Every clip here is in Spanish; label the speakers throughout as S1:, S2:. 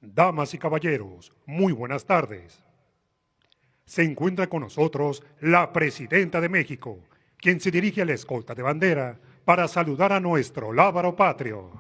S1: Damas y caballeros, muy buenas tardes. Se encuentra con nosotros la Presidenta de México, quien se dirige a la escolta de bandera para saludar a nuestro lábaro patrio.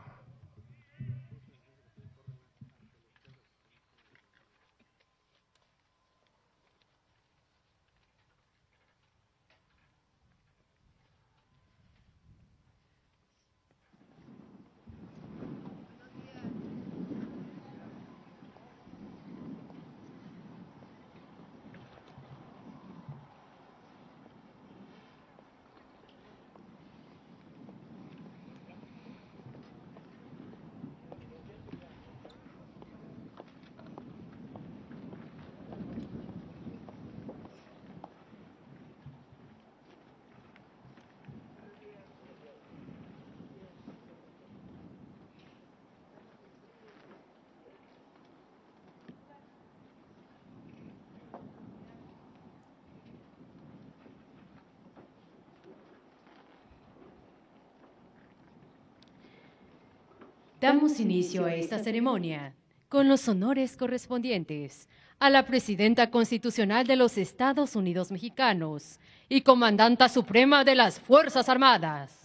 S2: Damos inicio a esta ceremonia con los honores correspondientes a la Presidenta Constitucional de los Estados Unidos Mexicanos y Comandanta Suprema de las Fuerzas Armadas.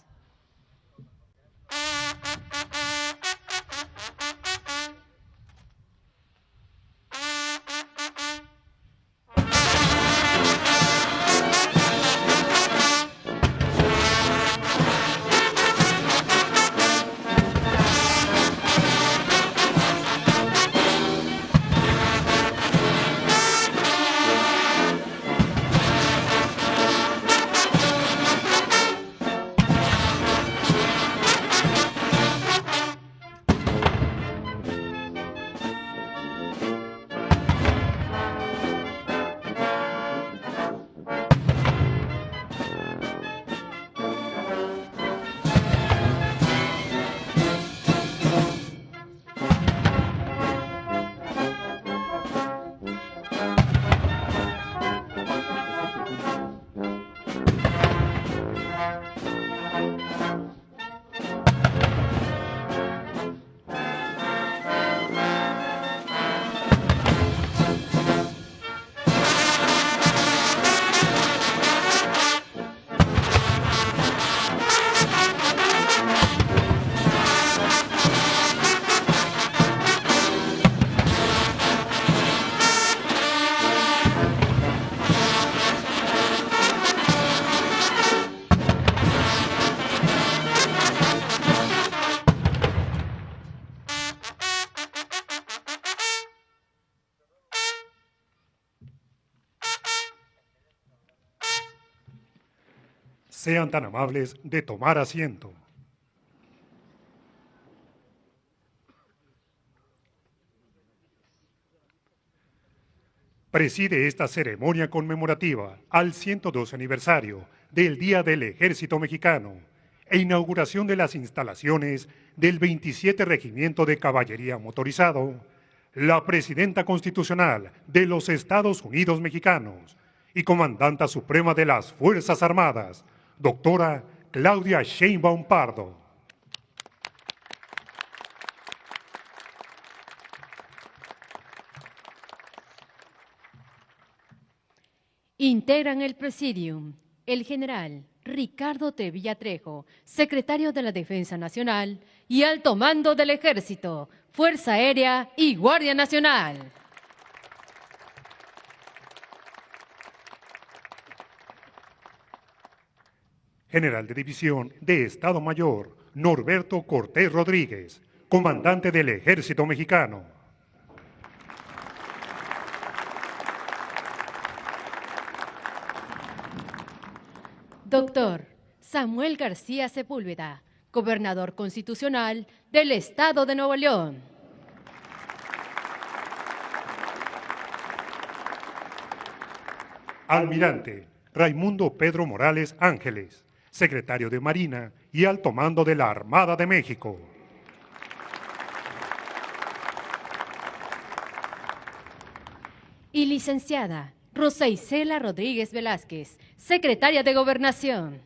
S1: Sean tan amables de tomar asiento. Preside esta ceremonia conmemorativa al 102 aniversario del Día del Ejército Mexicano e inauguración de las instalaciones del 27 Regimiento de Caballería Motorizado, la Presidenta Constitucional de los Estados Unidos Mexicanos y Comandanta Suprema de las Fuerzas Armadas, doctora Claudia Sheinbaum Pardo.
S2: Integran el Presidium el general Ricardo Tevilla Trejo, secretario de la Defensa Nacional y Alto Mando del Ejército, Fuerza Aérea y Guardia Nacional.
S1: General de División de Estado Mayor, Norberto Cortés Rodríguez, comandante del Ejército Mexicano.
S2: Doctor Samuel García Sepúlveda, gobernador constitucional del Estado de Nuevo León.
S1: Almirante Raimundo Pedro Morales Ángeles, secretario de Marina y Alto Mando de la Armada de México.
S2: Y licenciada Rosa Isela Rodríguez Velázquez, secretaria de Gobernación.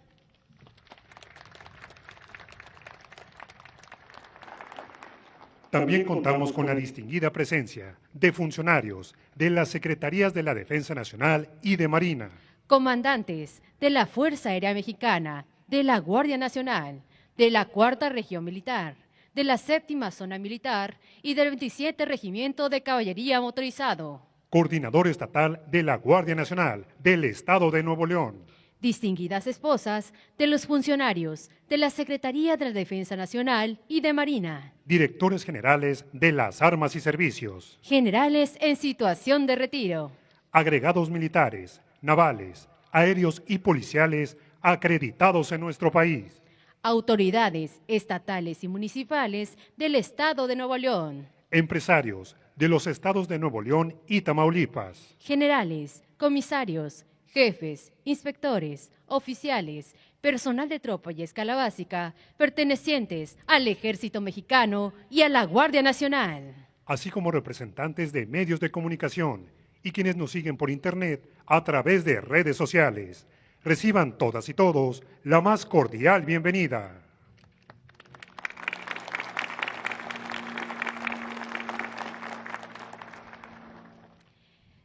S1: También contamos con la distinguida presencia de funcionarios de las Secretarías de la Defensa Nacional y de Marina,
S2: comandantes de la Fuerza Aérea Mexicana, de la Guardia Nacional, de la Cuarta Región Militar, de la Séptima Zona Militar y del 27 Regimiento de Caballería Motorizado.
S1: coordinador estatal de la Guardia Nacional del Estado de Nuevo León,
S2: Distinguidas esposas de los funcionarios de la Secretaría de la Defensa Nacional y de Marina.
S1: directores generales de las armas y servicios,
S2: Generales en situación de retiro.
S1: agregados militares, navales, aéreos y policiales acreditados en nuestro país,
S2: Autoridades estatales y municipales del Estado de Nuevo León.
S1: empresarios de los estados de Nuevo León y Tamaulipas,
S2: Generales, comisarios, jefes, inspectores, oficiales, personal de tropa y escala básica, pertenecientes al Ejército Mexicano y a la Guardia Nacional.
S1: así como representantes de medios de comunicación y quienes nos siguen por Internet a través de redes sociales. Reciban todas y todos la más cordial bienvenida.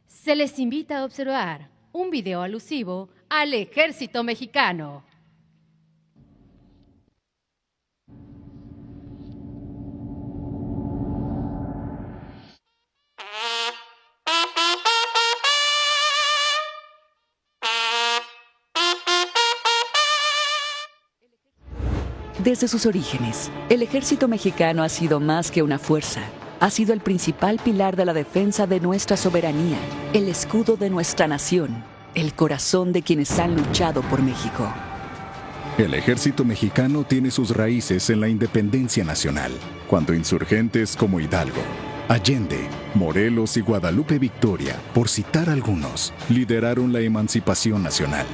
S2: Se les invita a observar un video alusivo al Ejército Mexicano.
S3: Desde sus orígenes, el ejército mexicano ha sido más que una fuerza. Ha sido el principal pilar de la defensa de nuestra soberanía, el escudo de nuestra nación, el corazón de quienes han luchado por México.
S4: El ejército mexicano tiene sus raíces en la independencia nacional, cuando insurgentes como Hidalgo, Allende, Morelos y Guadalupe Victoria, por citar algunos, lideraron la emancipación nacional.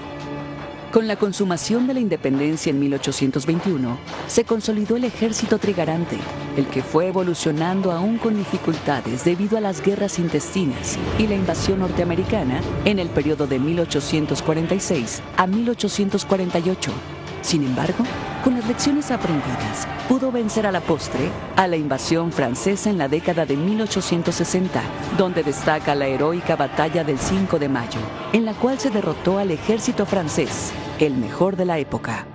S3: Con la consumación de la independencia en 1821, se consolidó el ejército trigarante, el que fue evolucionando aún con dificultades debido a las guerras intestinas y la invasión norteamericana en el periodo de 1846 a 1848. Sin embargo, con las lecciones aprendidas, pudo vencer a la postre a la invasión francesa en la década de 1860, donde destaca la heroica batalla del 5 de mayo, en la cual se derrotó al ejército francés, el mejor de la época.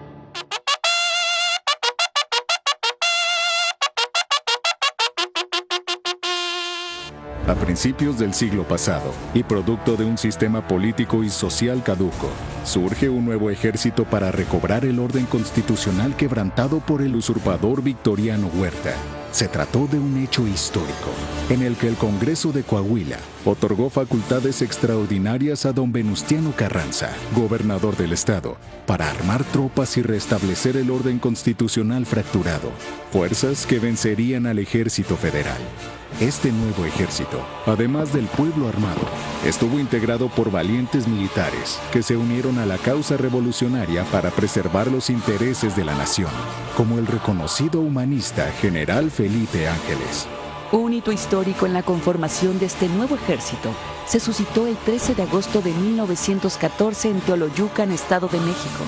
S4: A principios del siglo pasado, y producto de un sistema político y social caduco, surge un nuevo ejército para recobrar el orden constitucional quebrantado por el usurpador Victoriano Huerta. Se trató de un hecho histórico, en el que el Congreso de Coahuila otorgó facultades extraordinarias a don Venustiano Carranza, gobernador del estado, para armar tropas y restablecer el orden constitucional fracturado, fuerzas que vencerían al ejército federal. Este nuevo ejército, además del pueblo armado, estuvo integrado por valientes militares que se unieron a la causa revolucionaria para preservar los intereses de la nación, como el reconocido humanista General Felipe Ángeles.
S3: Un hito histórico en la conformación de este nuevo ejército se suscitó el 13 de agosto de 1914 en Teoloyucan, Estado de México,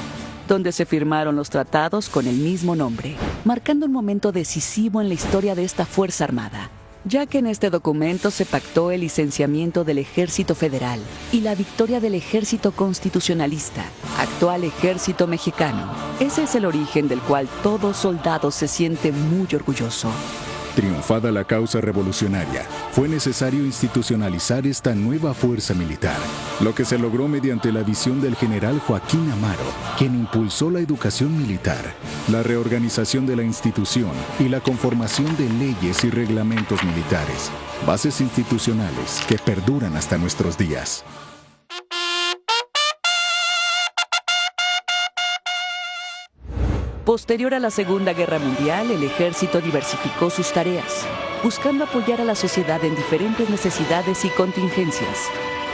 S3: donde se firmaron los tratados con el mismo nombre, marcando un momento decisivo en la historia de esta Fuerza Armada, ya que en este documento se pactó el licenciamiento del Ejército Federal y la victoria del Ejército Constitucionalista, actual Ejército Mexicano. Ese es el origen del cual todo soldado se siente muy orgulloso.
S4: Triunfada la causa revolucionaria, fue necesario institucionalizar esta nueva fuerza militar, lo que se logró mediante la visión del general Joaquín Amaro, quien impulsó la educación militar, la reorganización de la institución y la conformación de leyes y reglamentos militares, bases institucionales que perduran hasta nuestros días.
S3: Posterior a la Segunda Guerra Mundial, el ejército diversificó sus tareas, buscando apoyar a la sociedad en diferentes necesidades y contingencias.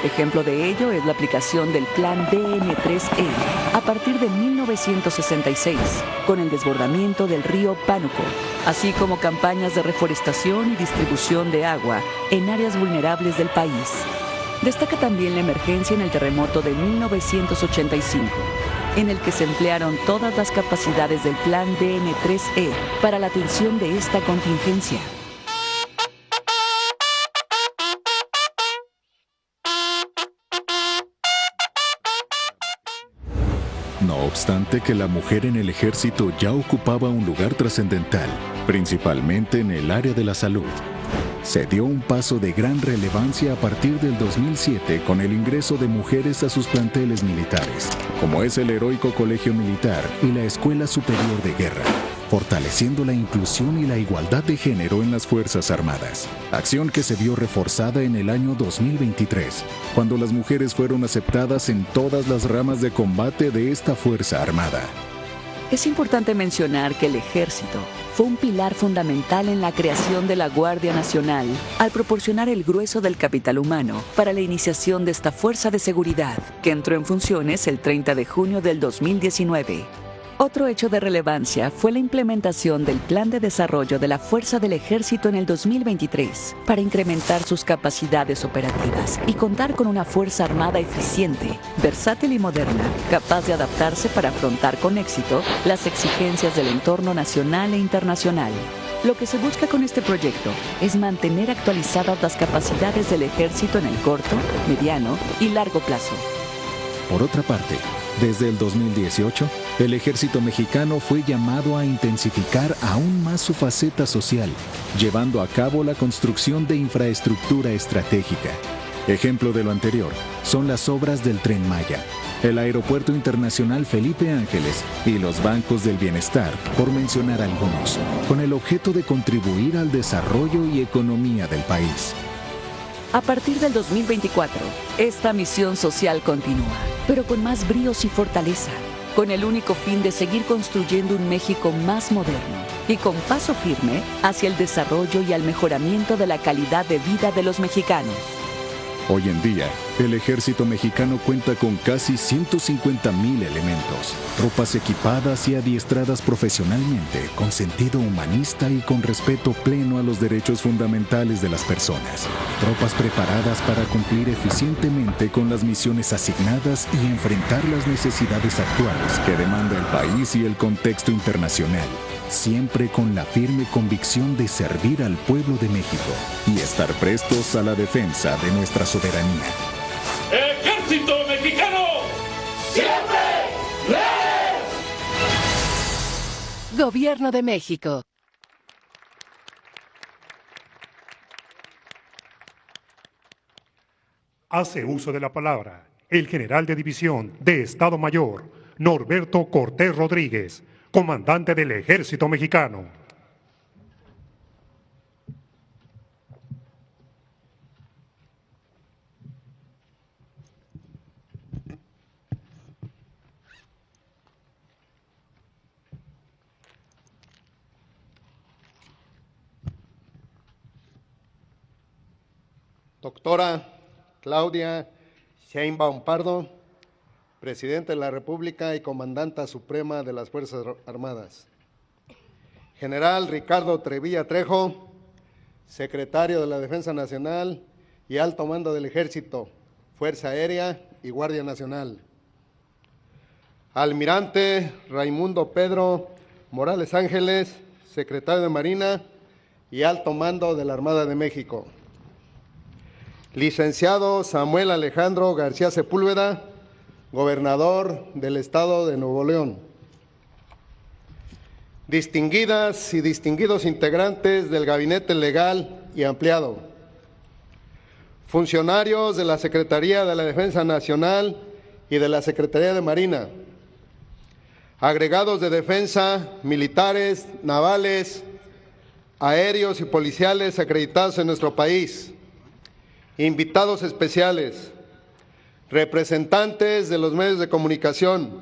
S3: Ejemplo de ello es la aplicación del Plan DN3E a partir de 1966, con el desbordamiento del río Pánuco, así como campañas de reforestación y distribución de agua en áreas vulnerables del país. Destaca también la emergencia en el terremoto de 1985, en el que se emplearon todas las capacidades del Plan DN3E para la atención de esta contingencia.
S4: obstante que la mujer en el ejército ya ocupaba un lugar trascendental, principalmente en el área de la salud. Se dio un paso de gran relevancia a partir del 2007 con el ingreso de mujeres a sus planteles militares, como es el Heroico Colegio Militar y la Escuela Superior de Guerra, fortaleciendo la inclusión y la igualdad de género en las Fuerzas Armadas, acción que se vio reforzada en el año 2023, cuando las mujeres fueron aceptadas en todas las ramas de combate de esta Fuerza Armada.
S3: Es importante mencionar que el ejército fue un pilar fundamental en la creación de la Guardia Nacional al proporcionar el grueso del capital humano para la iniciación de esta fuerza de seguridad, que entró en funciones el 30 de junio del 2019. Otro hecho de relevancia fue la implementación del Plan de Desarrollo de la Fuerza del Ejército en el 2023 para incrementar sus capacidades operativas y contar con una Fuerza Armada eficiente, versátil y moderna, capaz de adaptarse para afrontar con éxito las exigencias del entorno nacional e internacional. Lo que se busca con este proyecto es mantener actualizadas las capacidades del Ejército en el corto, mediano y largo plazo.
S4: Por otra parte, desde el 2018, el ejército mexicano fue llamado a intensificar aún más su faceta social, llevando a cabo la construcción de infraestructura estratégica. Ejemplo de lo anterior son las obras del Tren Maya, el Aeropuerto Internacional Felipe Ángeles y los bancos del bienestar, por mencionar algunos, con el objeto de contribuir al desarrollo y economía del país.
S3: A partir del 2024, esta misión social continúa, pero con más bríos y fortaleza, con el único fin de seguir construyendo un México más moderno y con paso firme hacia el desarrollo y al mejoramiento de la calidad de vida de los mexicanos.
S4: Hoy en día, el ejército mexicano cuenta con casi 150,000 elementos, tropas equipadas y adiestradas profesionalmente, con sentido humanista y con respeto pleno a los derechos fundamentales de las personas. Tropas preparadas para cumplir eficientemente con las misiones asignadas y enfrentar las necesidades actuales que demanda el país y el contexto internacional, siempre con la firme convicción de servir al pueblo de México y estar prestos a la defensa de nuestra soberanía.
S5: ¡Ejército Mexicano! ¡Siempre leales!
S2: Gobierno de México.
S1: Hace uso de la palabra el general de división de Estado Mayor, Norberto Cortés Rodríguez, comandante del Ejército Mexicano.
S6: Doctora Claudia Sheinbaum Pardo, Presidenta de la República y Comandanta Suprema de las Fuerzas Armadas. General Ricardo Trevilla Trejo, Secretario de la Defensa Nacional y Alto Mando del Ejército, Fuerza Aérea y Guardia Nacional. Almirante Raimundo Pedro Morales Ángeles, Secretario de Marina y Alto Mando de la Armada de México. Licenciado Samuel Alejandro García Sepúlveda, Gobernador del Estado de Nuevo León. Distinguidas y distinguidos integrantes del Gabinete Legal y Ampliado. Funcionarios de la Secretaría de la Defensa Nacional y de la Secretaría de Marina. Agregados de defensa, militares, navales, aéreos y policiales acreditados en nuestro país. Invitados especiales, representantes de los medios de comunicación,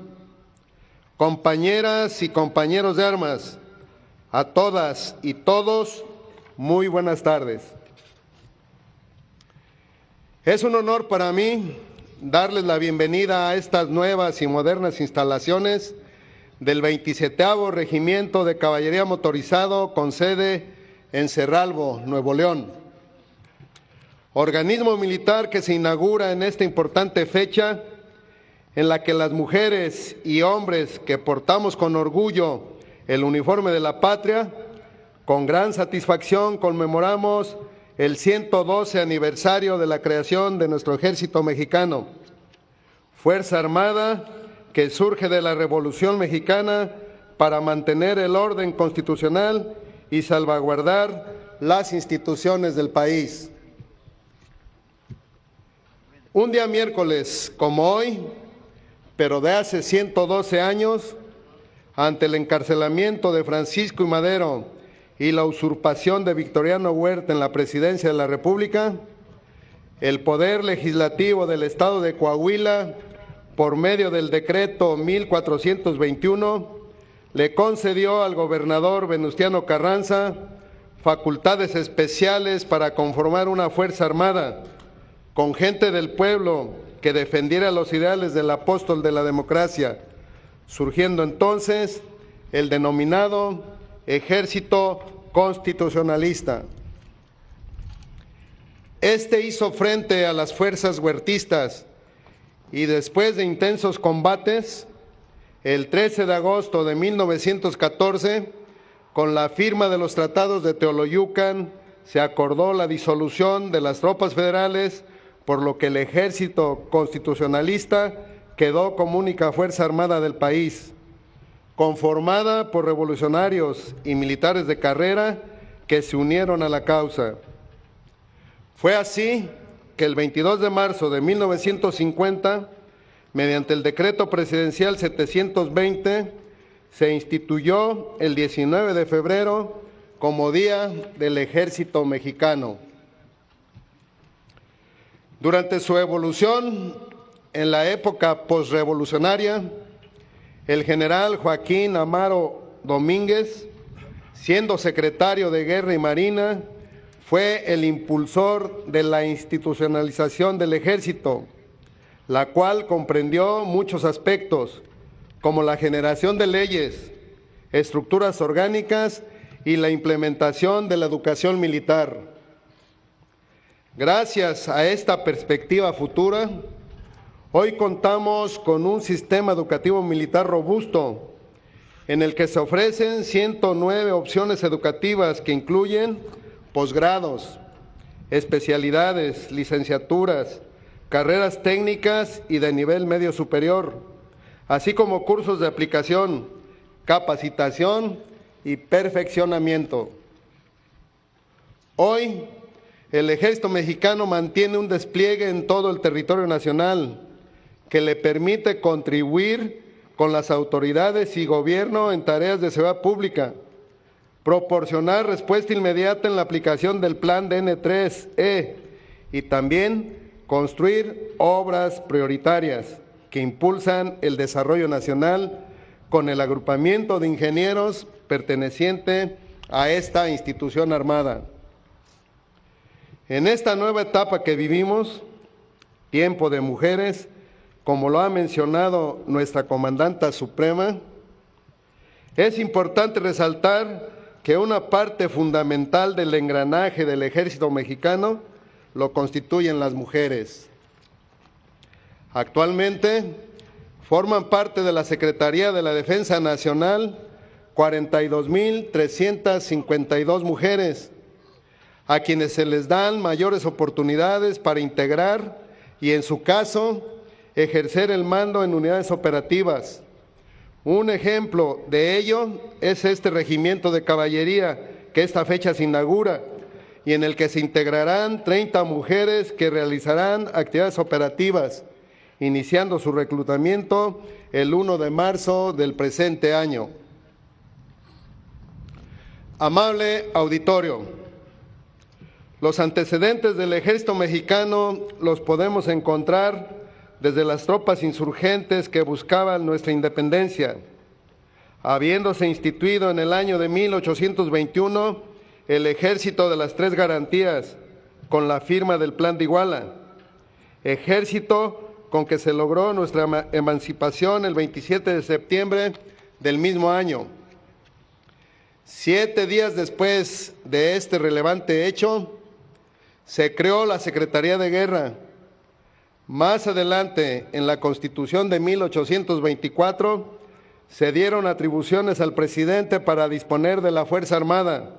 S6: compañeras y compañeros de armas, a todas y todos, muy buenas tardes. Es un honor para mí darles la bienvenida a estas nuevas y modernas instalaciones del 27º Regimiento de Caballería Motorizado con sede en Cerralbo, Nuevo León. Organismo militar que se inaugura en esta importante fecha en la que las mujeres y hombres que portamos con orgullo el uniforme de la patria, con gran satisfacción conmemoramos el 112 aniversario de la creación de nuestro Ejército Mexicano, Fuerza Armada que surge de la Revolución Mexicana para mantener el orden constitucional y salvaguardar las instituciones del país. Un día miércoles, como hoy, pero de hace 112 años, ante el encarcelamiento de Francisco I. Madero y la usurpación de Victoriano Huerta en la presidencia de la República, el Poder Legislativo del Estado de Coahuila, por medio del decreto 1421, le concedió al gobernador Venustiano Carranza facultades especiales para conformar una fuerza armada con gente del pueblo que defendiera los ideales del apóstol de la democracia, surgiendo entonces el denominado Ejército Constitucionalista. Este hizo frente a las fuerzas huertistas y después de intensos combates, el 13 de agosto de 1914, con la firma de los tratados de Teoloyucan, se acordó la disolución de las tropas federales, por lo que el Ejército Constitucionalista quedó como única fuerza armada del país, conformada por revolucionarios y militares de carrera que se unieron a la causa. Fue así que el 22 de marzo de 1950, mediante el decreto presidencial 720, se instituyó el 19 de febrero como Día del Ejército Mexicano. Durante su evolución en la época posrevolucionaria, el general Joaquín Amaro Domínguez, siendo secretario de Guerra y Marina, fue el impulsor de la institucionalización del Ejército, la cual comprendió muchos aspectos, como la generación de leyes, estructuras orgánicas y la implementación de la educación militar. Gracias a esta perspectiva futura, hoy contamos con un sistema educativo militar robusto, en el que se ofrecen 109 opciones educativas que incluyen posgrados, especialidades, licenciaturas, carreras técnicas y de nivel medio superior, así como cursos de aplicación, capacitación y perfeccionamiento. Hoy, el Ejército Mexicano mantiene un despliegue en todo el territorio nacional que le permite contribuir con las autoridades y gobierno en tareas de seguridad pública, proporcionar respuesta inmediata en la aplicación del Plan DN3E y también construir obras prioritarias que impulsan el desarrollo nacional con el agrupamiento de ingenieros perteneciente a esta institución armada. En esta nueva etapa que vivimos, tiempo de mujeres, como lo ha mencionado nuestra Comandanta Suprema, es importante resaltar que una parte fundamental del engranaje del Ejército Mexicano lo constituyen las mujeres. Actualmente forman parte de la Secretaría de la Defensa Nacional 42,352 mujeres, a quienes se les dan mayores oportunidades para integrar y, en su caso, ejercer el mando en unidades operativas. Un ejemplo de ello es este regimiento de caballería que esta fecha se inaugura y en el que se integrarán 30 mujeres que realizarán actividades operativas, iniciando su reclutamiento el 1 de marzo del presente año. Amable auditorio, los antecedentes del Ejército Mexicano los podemos encontrar desde las tropas insurgentes que buscaban nuestra independencia, habiéndose instituido en el año de 1821 el Ejército de las Tres Garantías, con la firma del Plan de Iguala, ejército con que se logró nuestra emancipación el 27 de septiembre del mismo año. 7 días después de este relevante hecho, se creó la Secretaría de Guerra. Más adelante, en la Constitución de 1824, se dieron atribuciones al presidente para disponer de la Fuerza Armada,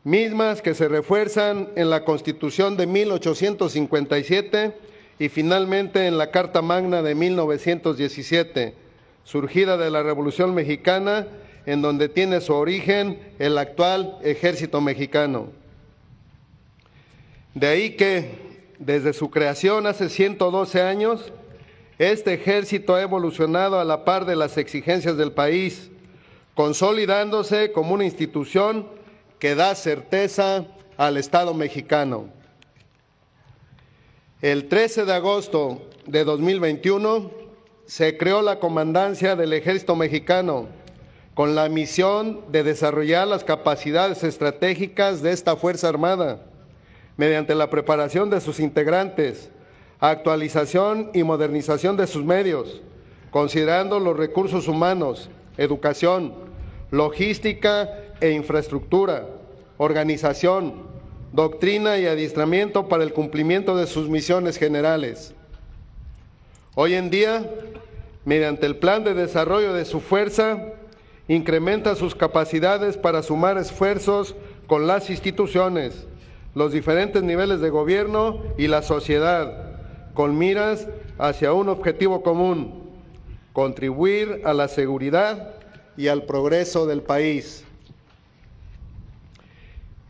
S6: mismas que se refuerzan en la Constitución de 1857 y finalmente en la Carta Magna de 1917, surgida de la Revolución Mexicana, en donde tiene su origen el actual Ejército Mexicano. De ahí que, desde su creación hace 112 años, este ejército ha evolucionado a la par de las exigencias del país, consolidándose como una institución que da certeza al Estado mexicano. El 13 de agosto de 2021 se creó la Comandancia del Ejército Mexicano con la misión de desarrollar las capacidades estratégicas de esta Fuerza Armada mediante la preparación de sus integrantes, actualización y modernización de sus medios, considerando los recursos humanos, educación, logística e infraestructura, organización, doctrina y adiestramiento para el cumplimiento de sus misiones generales. Hoy en día, mediante el plan de desarrollo de su fuerza, incrementa sus capacidades para sumar esfuerzos con las instituciones, los diferentes niveles de gobierno y la sociedad, con miras hacia un objetivo común: contribuir a la seguridad y al progreso del país.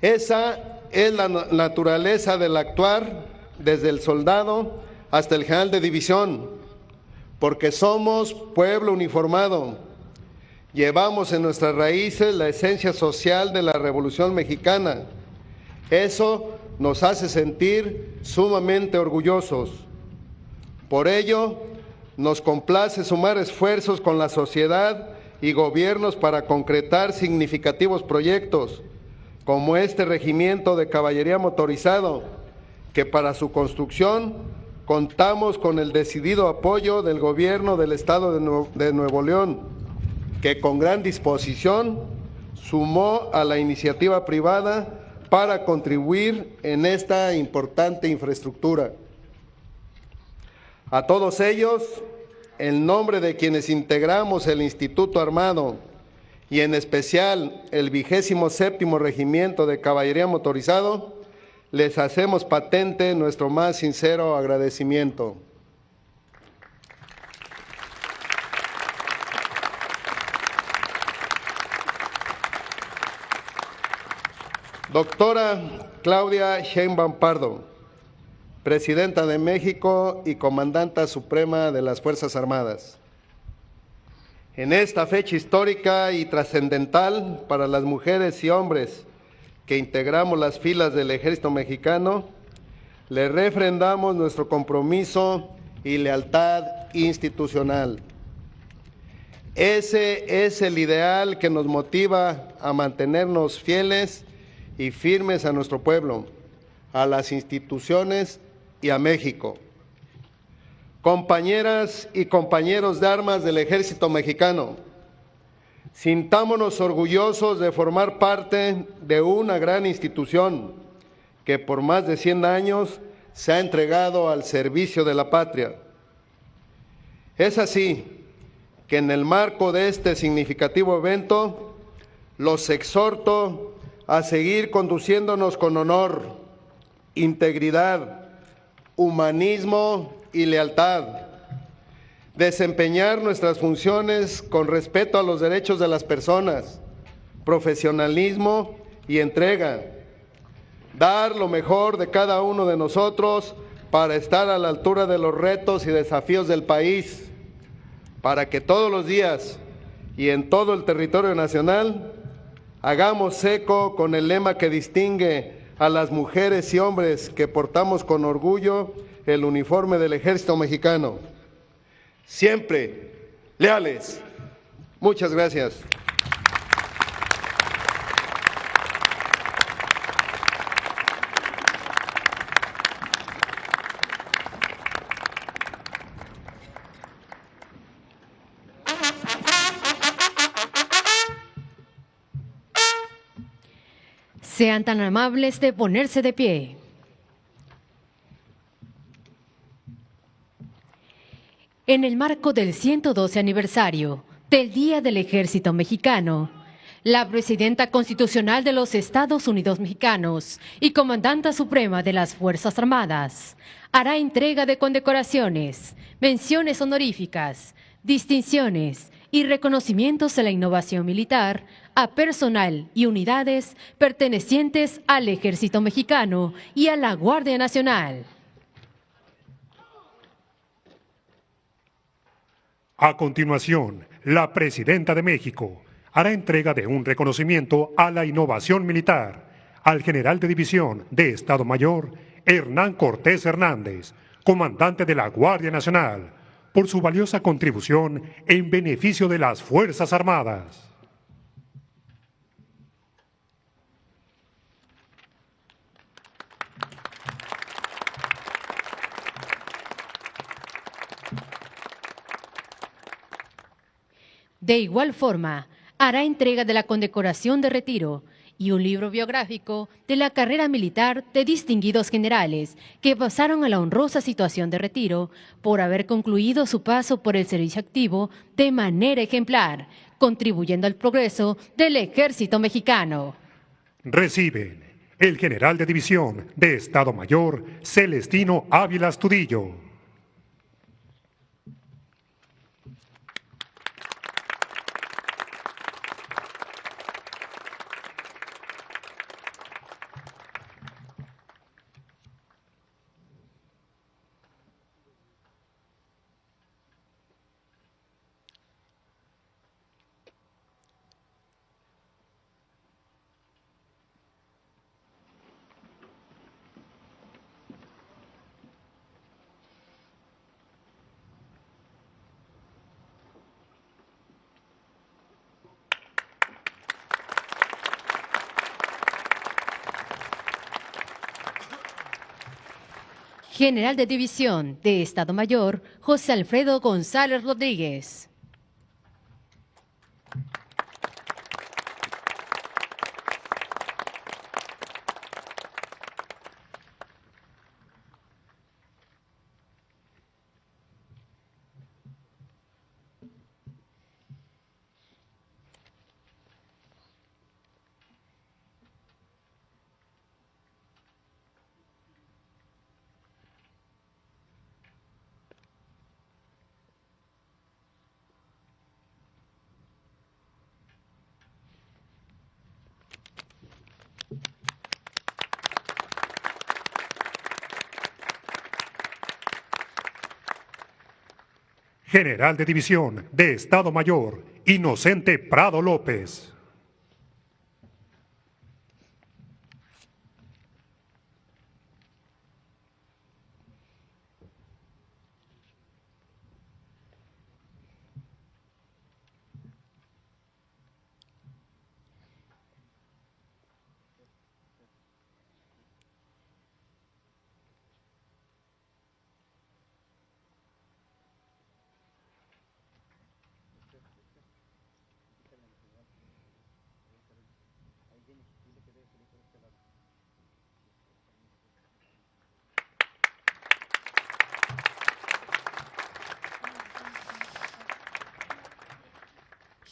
S6: Esa es la naturaleza del actuar desde el soldado hasta el general de división, porque somos pueblo uniformado. Llevamos en nuestras raíces la esencia social de la Revolución Mexicana. Eso nos hace sentir sumamente orgullosos. Por ello, nos complace sumar esfuerzos con la sociedad y gobiernos para concretar significativos proyectos, como este regimiento de caballería motorizado, que para su construcción contamos con el decidido apoyo del gobierno del Estado de Nuevo León, que con gran disposición sumó a la iniciativa privada para contribuir en esta importante infraestructura. A todos ellos, en nombre de quienes integramos el Instituto Armado y en especial el 27º Regimiento de Caballería Motorizado, les hacemos patente nuestro más sincero agradecimiento. Doctora Claudia Sheinbaum Pardo, Presidenta de México y Comandanta Suprema de las Fuerzas Armadas. En esta fecha histórica y trascendental para las mujeres y hombres que integramos las filas del Ejército Mexicano, le refrendamos nuestro compromiso y lealtad institucional. Ese es el ideal que nos motiva a mantenernos fieles y firmes a nuestro pueblo, a las instituciones y a México. Compañeras y compañeros de armas del Ejército Mexicano, sintámonos orgullosos de formar parte de una gran institución que por más de 100 años se ha entregado al servicio de la patria. Es así que en el marco de este significativo evento, los exhorto a seguir conduciéndonos con honor, integridad, humanismo y lealtad, desempeñar nuestras funciones con respeto a los derechos de las personas, profesionalismo y entrega, dar lo mejor de cada uno de nosotros para estar a la altura de los retos y desafíos del país, para que todos los días y en todo el territorio nacional hagamos eco con el lema que distingue a las mujeres y hombres que portamos con orgullo el uniforme del Ejército Mexicano. Siempre leales. Muchas gracias.
S2: Sean tan amables de ponerse de pie. En el marco del 112 aniversario del Día del Ejército Mexicano, la Presidenta Constitucional de los Estados Unidos Mexicanos y Comandanta Suprema de las Fuerzas Armadas, hará entrega de condecoraciones, menciones honoríficas, distinciones y reconocimientos a la innovación militar a personal y unidades pertenecientes al Ejército Mexicano y a la Guardia Nacional.
S1: A continuación, la Presidenta de México hará entrega de un reconocimiento a la innovación militar al General de División de Estado Mayor, Hernán Cortés Hernández, comandante de la Guardia Nacional, por su valiosa contribución en beneficio de las Fuerzas Armadas.
S2: De igual forma, hará entrega de la condecoración de retiro y un libro biográfico de la carrera militar de distinguidos generales que pasaron a la honrosa situación de retiro por haber concluido su paso por el servicio activo de manera ejemplar, contribuyendo al progreso del Ejército Mexicano.
S1: Reciben el General de División de Estado Mayor, Celestino Ávila Astudillo.
S2: General de División de Estado Mayor, José Alfredo González Rodríguez.
S1: General de División de Estado Mayor, Inocente Prado López.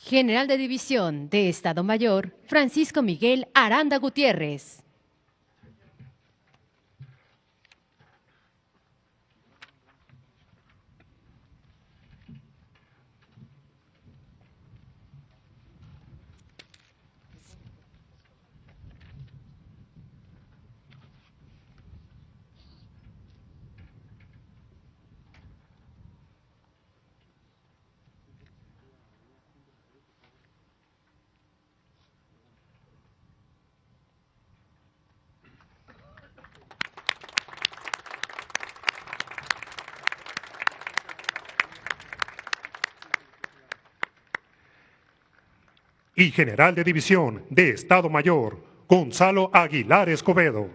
S2: General de División de Estado Mayor, Francisco Miguel Aranda Gutiérrez.
S1: Y General de División de Estado Mayor, Gonzalo Aguilar Escobedo.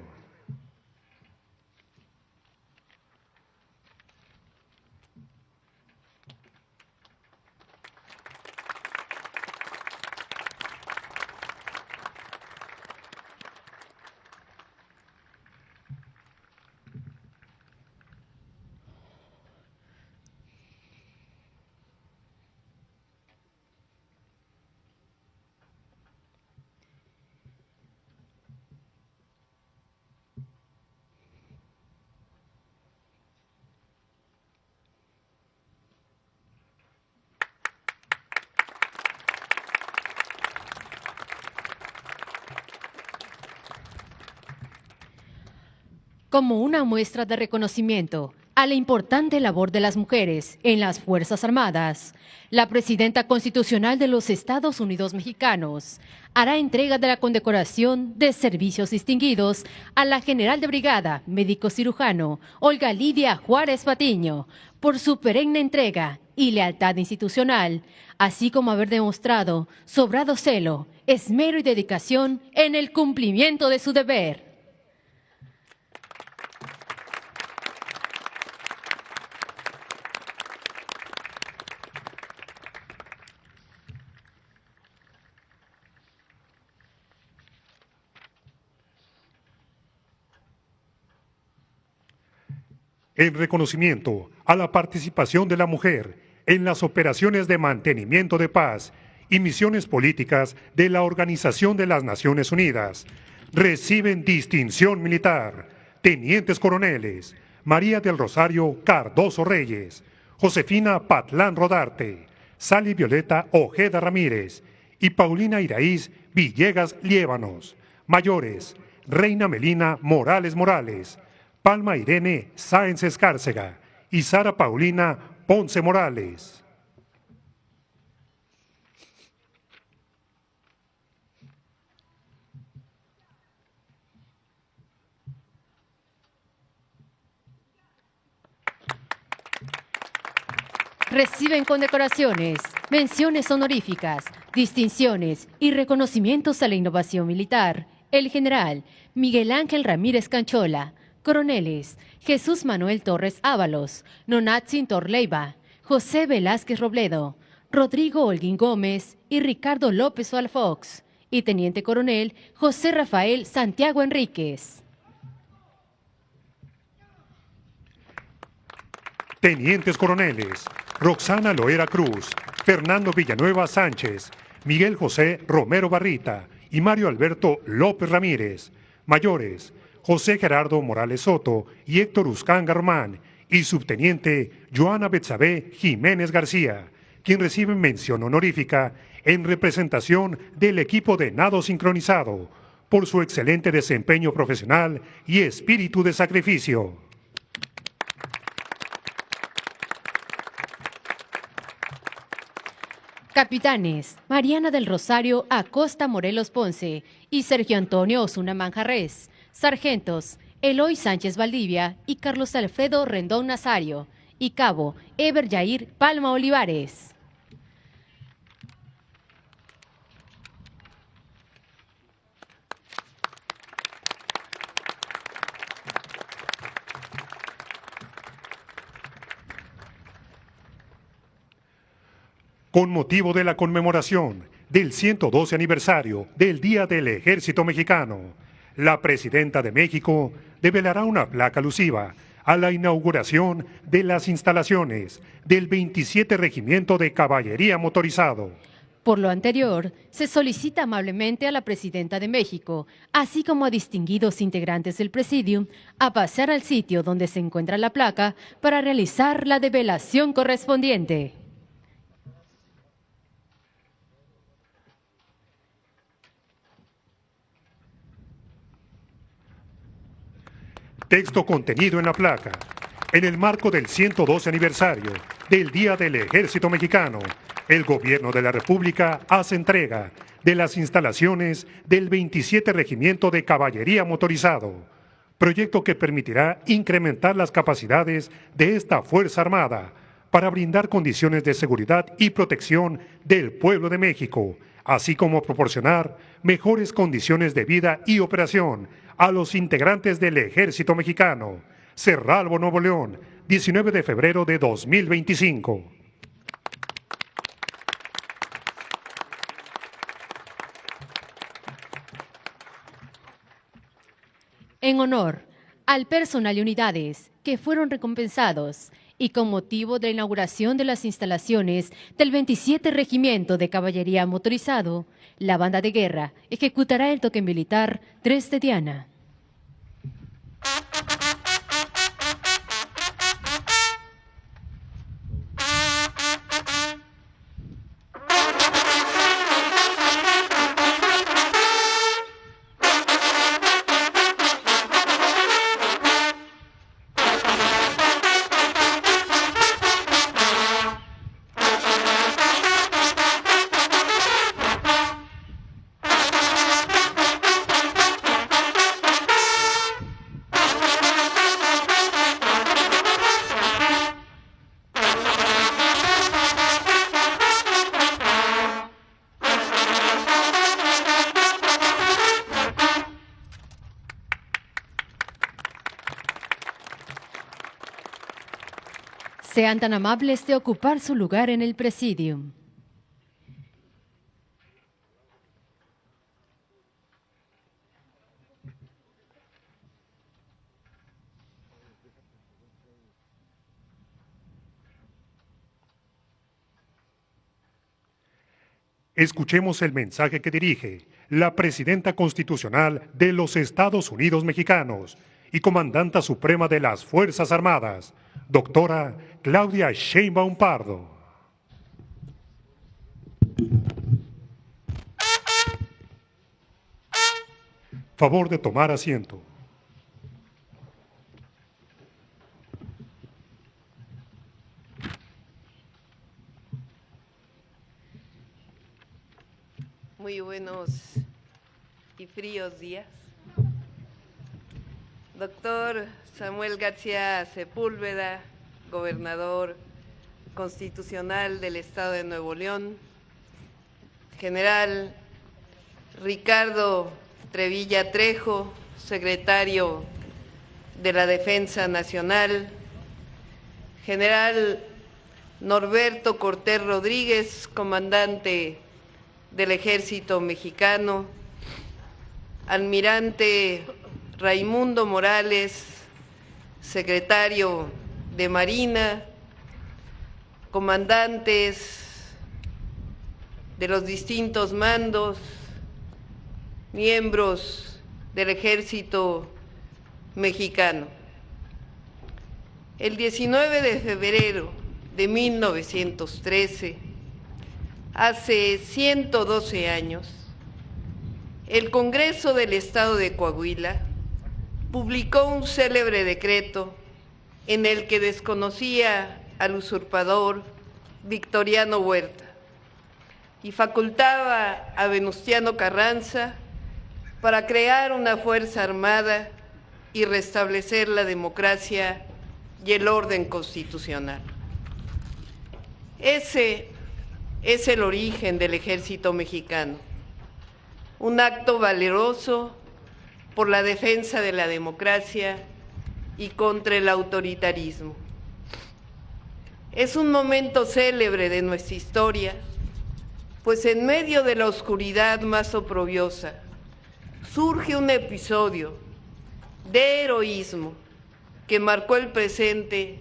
S2: Como una muestra de reconocimiento a la importante labor de las mujeres en las Fuerzas Armadas, la Presidenta Constitucional de los Estados Unidos Mexicanos hará entrega de la condecoración de servicios distinguidos a la General de Brigada, médico cirujano, Olga Lidia Juárez Patiño, por su perenne entrega y lealtad institucional, así como haber demostrado sobrado celo, esmero y dedicación en el cumplimiento de su deber.
S1: En reconocimiento a la participación de la mujer en las operaciones de mantenimiento de paz y misiones políticas de la Organización de las Naciones Unidas, reciben distinción militar tenientes coroneles María del Rosario Cardoso Reyes, Josefina Patlán Rodarte, Sally Violeta Ojeda Ramírez y Paulina Iraíz Villegas Liébanos. Mayores: Reina Melina Morales Morales, Palma Irene Sáenz Escárcega y Sara Paulina Ponce Morales.
S2: Reciben condecoraciones, menciones honoríficas, distinciones y reconocimientos a la innovación militar el general Miguel Ángel Ramírez Canchola, coroneles Jesús Manuel Torres Ábalos, Nonatzin Torleiva, José Velázquez Robledo, Rodrigo Holguín Gómez y Ricardo López Alfox, y teniente coronel José Rafael Santiago Enríquez.
S1: Tenientes coroneles: Roxana Loera Cruz, Fernando Villanueva Sánchez, Miguel José Romero Barrita y Mario Alberto López Ramírez. Mayores: José Gerardo Morales Soto y Héctor Uscán Garmán, y subteniente Joana Betsabé Jiménez García, quien recibe mención honorífica en representación del equipo de nado sincronizado por su excelente desempeño profesional y espíritu de sacrificio.
S2: Capitanes Mariana del Rosario Acosta Morelos Ponce y Sergio Antonio Osuna Manjarres. Sargentos Eloy Sánchez Valdivia y Carlos Alfredo Rendón Nazario. Y cabo Eber Yair Palma Olivares.
S1: Con motivo de la conmemoración del 112 aniversario del Día del Ejército Mexicano, la Presidenta de México develará una placa alusiva a la inauguración de las instalaciones del 27 Regimiento de Caballería Motorizado.
S2: Por lo anterior, se solicita amablemente a la Presidenta de México, así como a distinguidos integrantes del Presidium, a pasar al sitio donde se encuentra la placa para realizar la develación correspondiente.
S1: Texto contenido en la placa. En el marco del 112 aniversario del Día del Ejército Mexicano, el Gobierno de la República hace entrega de las instalaciones del 27 Regimiento de Caballería Motorizado, proyecto que permitirá incrementar las capacidades de esta Fuerza Armada para brindar condiciones de seguridad y protección del pueblo de México, así como proporcionar mejores condiciones de vida y operación a los integrantes del Ejército Mexicano. Cerralbo, Nuevo León, 19 de febrero de 2025.
S2: En honor al personal y unidades que fueron recompensados y con motivo de la inauguración de las instalaciones del 27 Regimiento de Caballería Motorizado, la banda de guerra ejecutará el toque militar 3 de Diana. Sean tan amables de ocupar su lugar en el presidium.
S1: Escuchemos el mensaje que dirige la Presidenta Constitucional de los Estados Unidos Mexicanos y Comandanta Suprema de las Fuerzas Armadas, doctora Claudia Sheinbaum Pardo. Favor de tomar asiento.
S7: Muy buenos y fríos días. Doctor Samuel García Sepúlveda, gobernador constitucional del Estado de Nuevo León. General Ricardo Trevilla Trejo, secretario de la Defensa Nacional. General Norberto Cortés Rodríguez, comandante del Ejército Mexicano, almirante Raimundo Morales, secretario de Marina, comandantes de los distintos mandos, miembros del Ejército Mexicano. El 19 de febrero de 1913, hace 112 años, el Congreso del Estado de Coahuila publicó un célebre decreto en el que desconocía al usurpador Victoriano Huerta y facultaba a Venustiano Carranza para crear una fuerza armada y restablecer la democracia y el orden constitucional. Ese es el origen del Ejército Mexicano, un acto valeroso por la defensa de la democracia y contra el autoritarismo. Es un momento célebre de nuestra historia, pues en medio de la oscuridad más oprobiosa surge un episodio de heroísmo que marcó el presente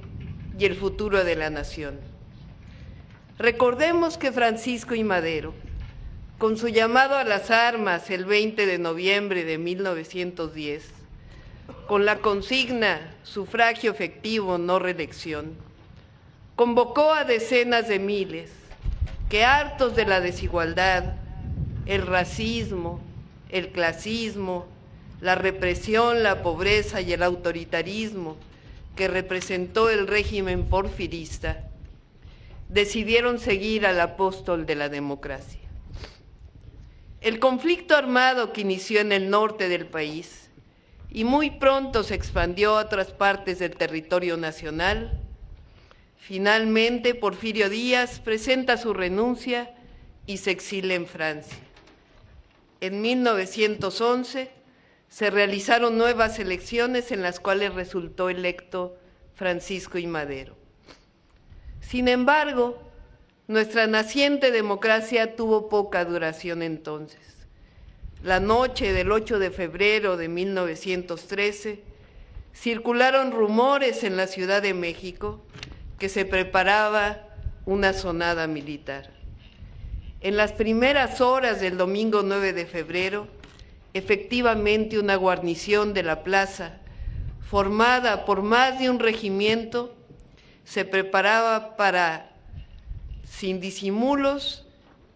S7: y el futuro de la nación. Recordemos que Francisco I. Madero, con su llamado a las armas el 20 de noviembre de 1910, con la consigna sufragio efectivo, no reelección, convocó a decenas de miles que, hartos de la desigualdad, el racismo, el clasismo, la represión, la pobreza y el autoritarismo que representó el régimen porfirista, decidieron seguir al apóstol de la democracia. El conflicto armado que inició en el norte del país y muy pronto se expandió a otras partes del territorio nacional, finalmente Porfirio Díaz presenta su renuncia y se exilia en Francia. En 1911 se realizaron nuevas elecciones en las cuales resultó electo Francisco I. Madero. Sin embargo, nuestra naciente democracia tuvo poca duración entonces. La noche del 8 de febrero de 1913, circularon rumores en la Ciudad de México que se preparaba una sonada militar. En las primeras horas del domingo 9 de febrero, efectivamente una guarnición de la plaza, formada por más de un regimiento, se preparaba para, sin disimulos,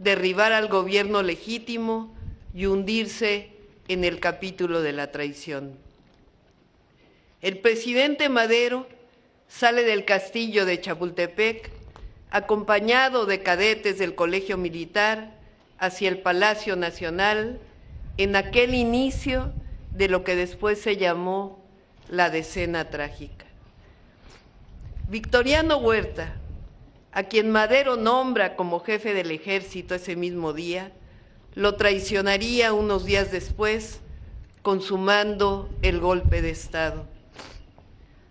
S7: derribar al gobierno legítimo y hundirse en el capítulo de la traición. El presidente Madero sale del castillo de Chapultepec, acompañado de cadetes del Colegio Militar, hacia el Palacio Nacional, en aquel inicio de lo que después se llamó la Decena Trágica. Victoriano Huerta, a quien Madero nombra como jefe del ejército ese mismo día, lo traicionaría unos días después, consumando el golpe de Estado.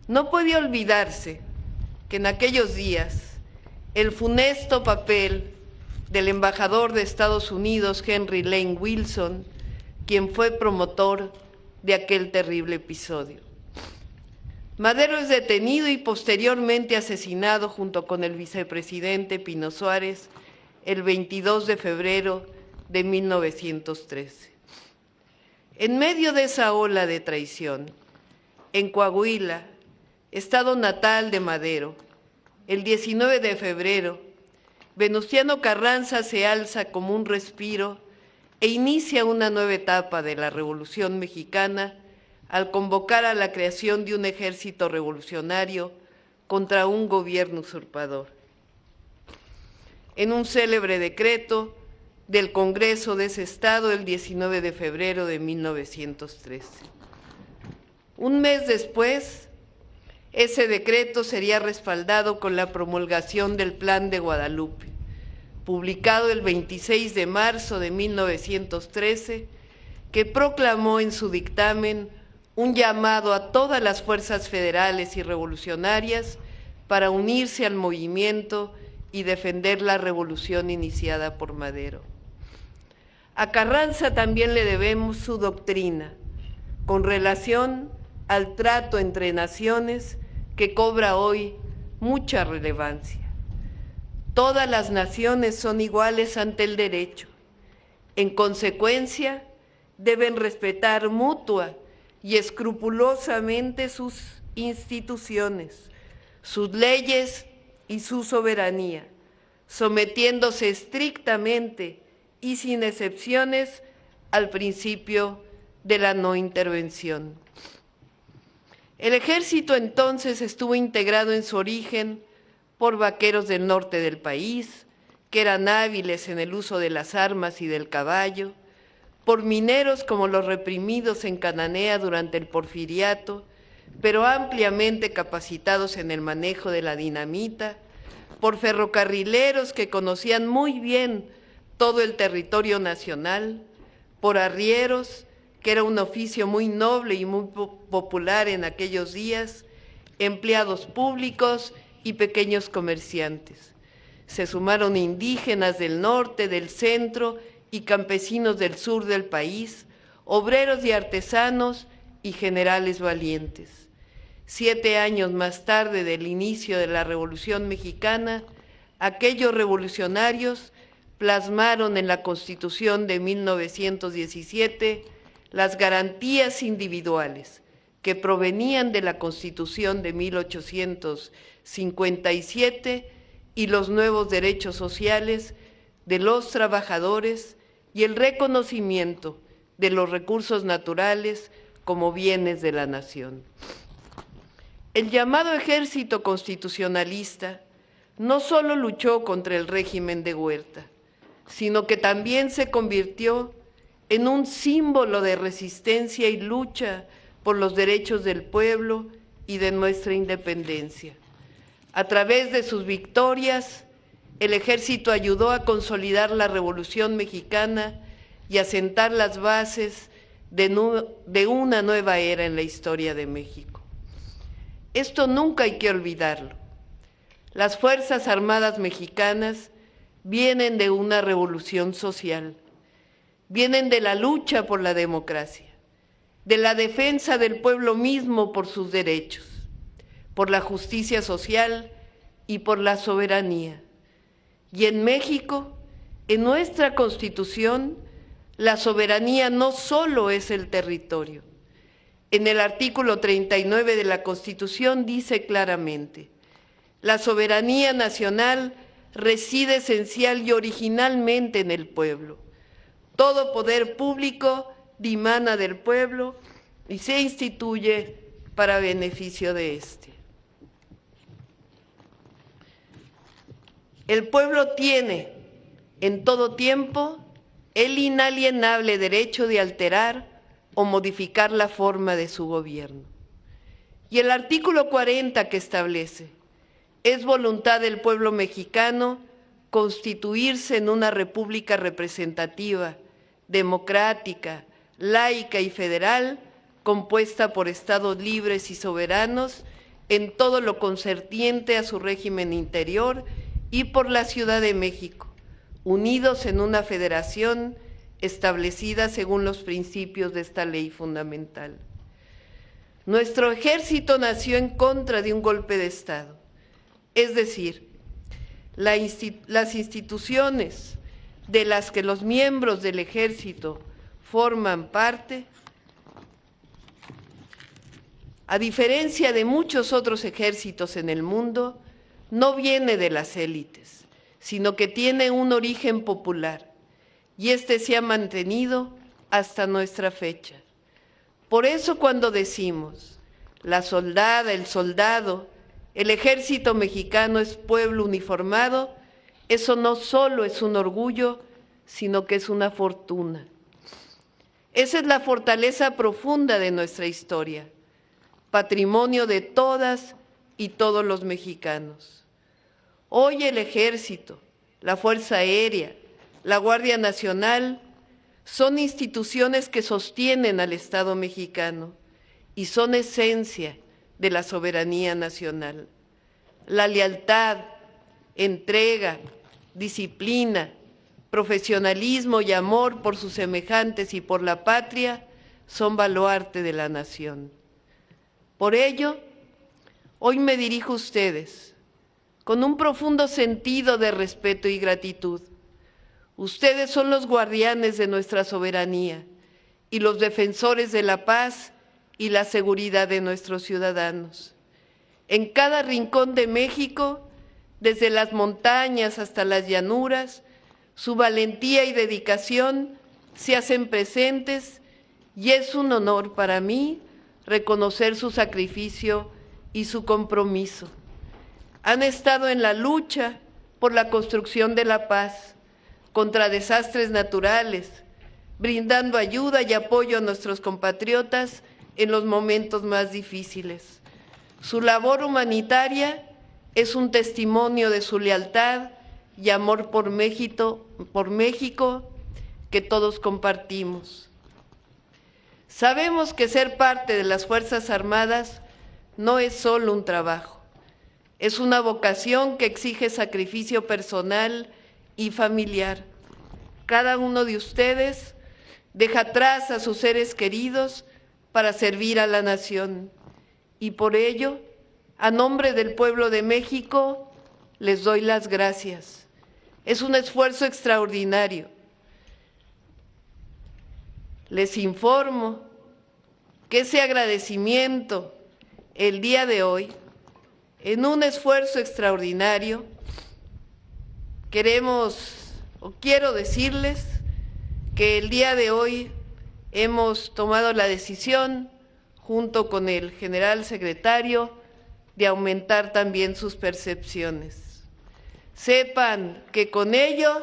S7: No puede olvidarse que en aquellos días el funesto papel del embajador de Estados Unidos, Henry Lane Wilson, quien fue promotor de aquel terrible episodio. Madero es detenido y posteriormente asesinado junto con el vicepresidente Pino Suárez el 22 de febrero de 1913. En medio de esa ola de traición, en Coahuila, estado natal de Madero, el 19 de febrero, Venustiano Carranza se alza como un respiro e inicia una nueva etapa de la Revolución Mexicana al convocar a la creación de un ejército revolucionario contra un gobierno usurpador. En un célebre decreto del Congreso de ese estado el 19 de febrero de 1913. Un mes después, ese decreto sería respaldado con la promulgación del Plan de Guadalupe, publicado el 26 de marzo de 1913, que proclamó en su dictamen un llamado a todas las fuerzas federales y revolucionarias para unirse al movimiento y defender la revolución iniciada por Madero. A Carranza también le debemos su doctrina, con relación al trato entre naciones que cobra hoy mucha relevancia. Todas las naciones son iguales ante el derecho. En consecuencia, deben respetar mutua y escrupulosamente sus instituciones, sus leyes y su soberanía, sometiéndose estrictamente y sin excepciones al principio de la no intervención. El ejército entonces estuvo integrado en su origen por vaqueros del norte del país, que eran hábiles en el uso de las armas y del caballo, por mineros como los reprimidos en Cananea durante el Porfiriato, pero ampliamente capacitados en el manejo de la dinamita, por ferrocarrileros que conocían muy bien todo el territorio nacional, por arrieros, que era un oficio muy noble y muy popular en aquellos días, empleados públicos y pequeños comerciantes. Se sumaron indígenas del norte, del centro y campesinos del sur del país, obreros y artesanos y generales valientes. 7 años más tarde del inicio de la Revolución Mexicana, aquellos revolucionarios plasmaron en la Constitución de 1917 las garantías individuales que provenían de la Constitución de 1857 y los nuevos derechos sociales de los trabajadores y el reconocimiento de los recursos naturales como bienes de la nación. El llamado ejército constitucionalista no solo luchó contra el régimen de Huerta, sino que también se convirtió en un símbolo de resistencia y lucha por los derechos del pueblo y de nuestra independencia. A través de sus victorias, el ejército ayudó a consolidar la Revolución Mexicana y a sentar las bases de una nueva era en la historia de México. Esto nunca hay que olvidarlo. Las Fuerzas Armadas mexicanas vienen de una revolución social, vienen de la lucha por la democracia, de la defensa del pueblo mismo por sus derechos, por la justicia social y por la soberanía. Y en México, en nuestra Constitución, la soberanía no solo es el territorio. En el artículo 39 de la Constitución dice claramente: la soberanía nacional reside esencial y originalmente en el pueblo. Todo poder público dimana del pueblo y se instituye para beneficio de éste. El pueblo tiene en todo tiempo el inalienable derecho de alterar o modificar la forma de su gobierno. Y el artículo 40 que establece: es voluntad del pueblo mexicano constituirse en una república representativa, democrática, laica y federal, compuesta por estados libres y soberanos en todo lo concerniente a su régimen interior y por la Ciudad de México, unidos en una federación establecida según los principios de esta ley fundamental. Nuestro ejército nació en contra de un golpe de Estado, es decir, las instituciones de las que los miembros del ejército forman parte, a diferencia de muchos otros ejércitos en el mundo, no viene de las élites, sino que tiene un origen popular, y este se ha mantenido hasta nuestra fecha. Por eso cuando decimos, la soldada, el soldado, el ejército mexicano es pueblo uniformado, eso no solo es un orgullo, sino que es una fortuna. Esa es la fortaleza profunda de nuestra historia, patrimonio de todas y todos los mexicanos. Hoy el Ejército, la Fuerza Aérea, la Guardia Nacional son instituciones que sostienen al Estado mexicano y son esencia de la soberanía nacional. La lealtad, entrega, disciplina, profesionalismo y amor por sus semejantes y por la patria son baluarte de la nación. Por ello, hoy me dirijo a ustedes con un profundo sentido de respeto y gratitud. Ustedes son los guardianes de nuestra soberanía y los defensores de la paz y la seguridad de nuestros ciudadanos. En cada rincón de México, desde las montañas hasta las llanuras, su valentía y dedicación se hacen presentes y es un honor para mí reconocer su sacrificio y su compromiso. Han estado en la lucha por la construcción de la paz, contra desastres naturales, brindando ayuda y apoyo a nuestros compatriotas en los momentos más difíciles. Su labor humanitaria es un testimonio de su lealtad y amor por México que todos compartimos. Sabemos que ser parte de las Fuerzas Armadas no es solo un trabajo, es una vocación que exige sacrificio personal y familiar. Cada uno de ustedes deja atrás a sus seres queridos para servir a la nación y por ello, a nombre del pueblo de México, les doy las gracias. Es un esfuerzo extraordinario. Les informo que ese agradecimiento el día de hoy, en un esfuerzo extraordinario, quiero decirles que el día de hoy hemos tomado la decisión, junto con el general secretario, de aumentar también sus percepciones. Sepan que con ello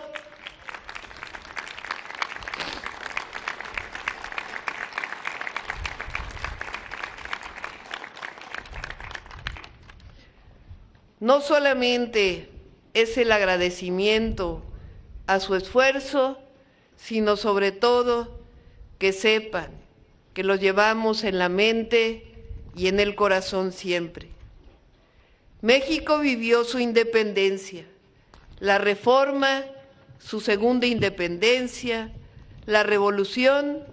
S7: no solamente es el agradecimiento a su esfuerzo, sino sobre todo que sepan que lo llevamos en la mente y en el corazón siempre. México vivió su independencia, la reforma, su segunda independencia, la revolución,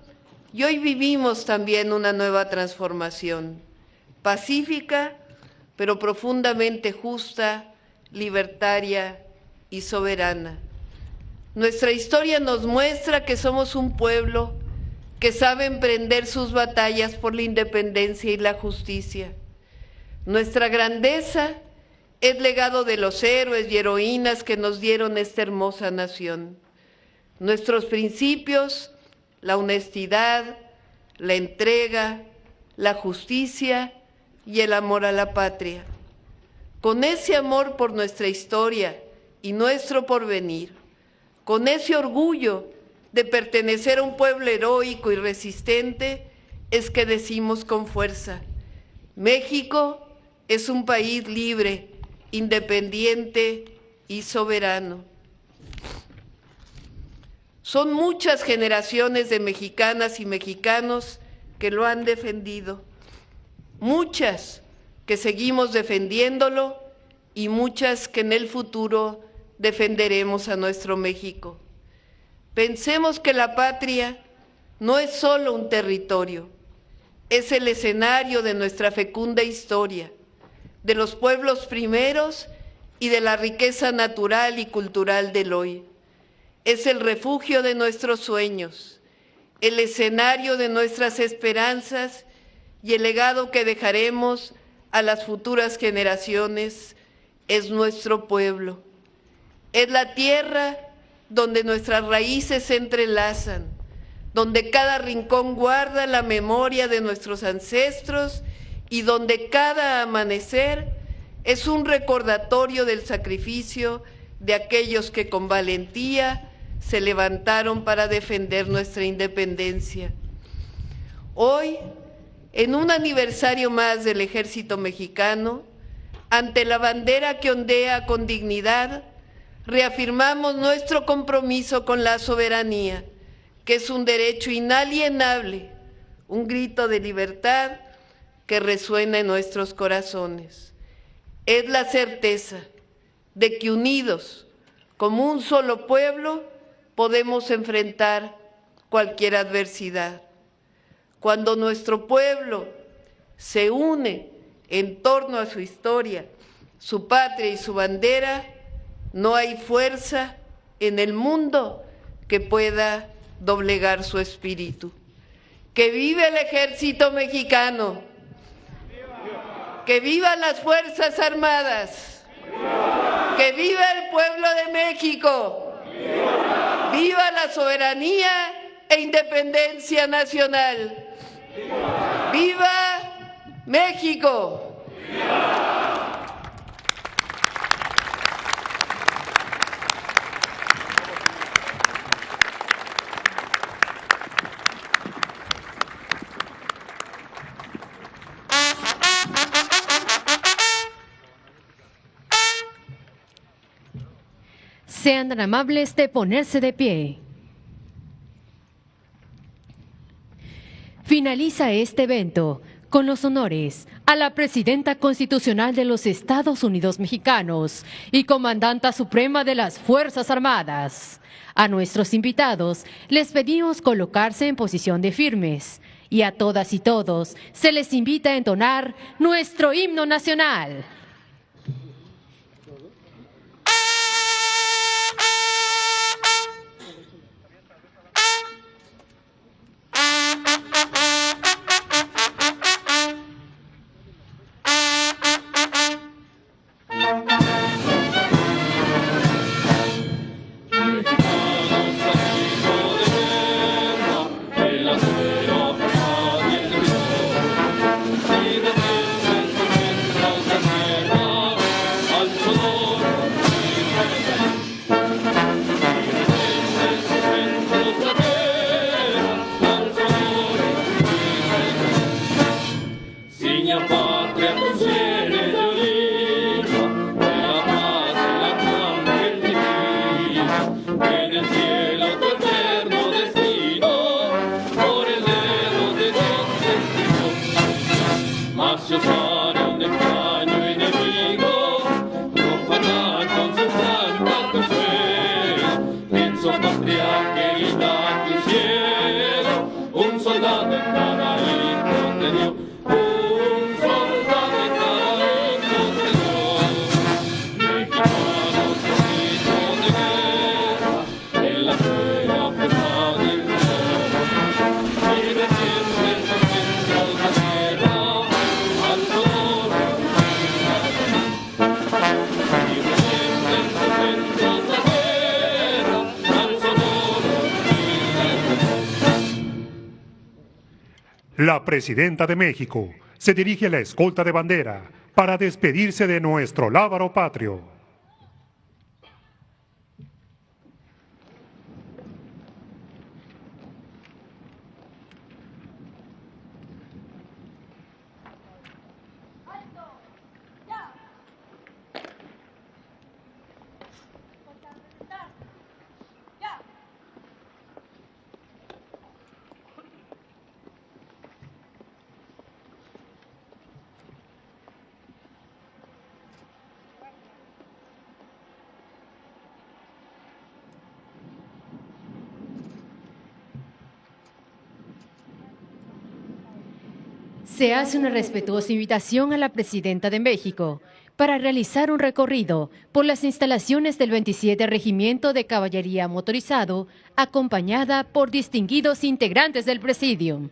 S7: y hoy vivimos también una nueva transformación, pacífica, pero profundamente justa, libertaria y soberana. Nuestra historia nos muestra que somos un pueblo que sabe emprender sus batallas por la independencia y la justicia. Nuestra grandeza es legado de los héroes y heroínas que nos dieron esta hermosa nación. Nuestros principios, la honestidad, la entrega, la justicia y el amor a la patria. Con ese amor por nuestra historia y nuestro porvenir, con ese orgullo de pertenecer a un pueblo heroico y resistente, es que decimos con fuerza: México es un país libre, independiente y soberano. Son muchas generaciones de mexicanas y mexicanos que lo han defendido, muchas que seguimos defendiéndolo y muchas que en el futuro defenderemos a nuestro México. Pensemos que la patria no es solo un territorio, es el escenario de nuestra fecunda historia, de los pueblos primeros y de la riqueza natural y cultural del hoy. Es el refugio de nuestros sueños, el escenario de nuestras esperanzas y el legado que dejaremos a las futuras generaciones. Es nuestro pueblo. Es la tierra donde nuestras raíces se entrelazan, donde cada rincón guarda la memoria de nuestros ancestros y donde cada amanecer es un recordatorio del sacrificio de aquellos que con valentía se levantaron para defender nuestra independencia. Hoy, en un aniversario más del Ejército Mexicano, ante la bandera que ondea con dignidad, reafirmamos nuestro compromiso con la soberanía, que es un derecho inalienable, un grito de libertad que resuena en nuestros corazones. Es la certeza de que unidos, como un solo pueblo, podemos enfrentar cualquier adversidad. Cuando nuestro pueblo se une en torno a su historia, su patria y su bandera, no hay fuerza en el mundo que pueda doblegar su espíritu. ¡Que viva el Ejército Mexicano! ¡Que vivan las Fuerzas Armadas! ¡Que viva el pueblo de México! ¡Viva la soberanía e independencia nacional! ¡Viva México!
S2: Sean tan amables de ponerse de pie. Finaliza este evento con los honores a la Presidenta Constitucional de los Estados Unidos Mexicanos y Comandanta Suprema de las Fuerzas Armadas. A nuestros invitados les pedimos colocarse en posición de firmes y a todas y todos se les invita a entonar nuestro himno nacional.
S1: La Presidenta de México se dirige a la escolta de bandera para despedirse de nuestro lábaro patrio.
S2: Se hace una respetuosa invitación a la Presidenta de México para realizar un recorrido por las instalaciones del 27 Regimiento de Caballería Motorizado, acompañada por distinguidos integrantes del Presidium.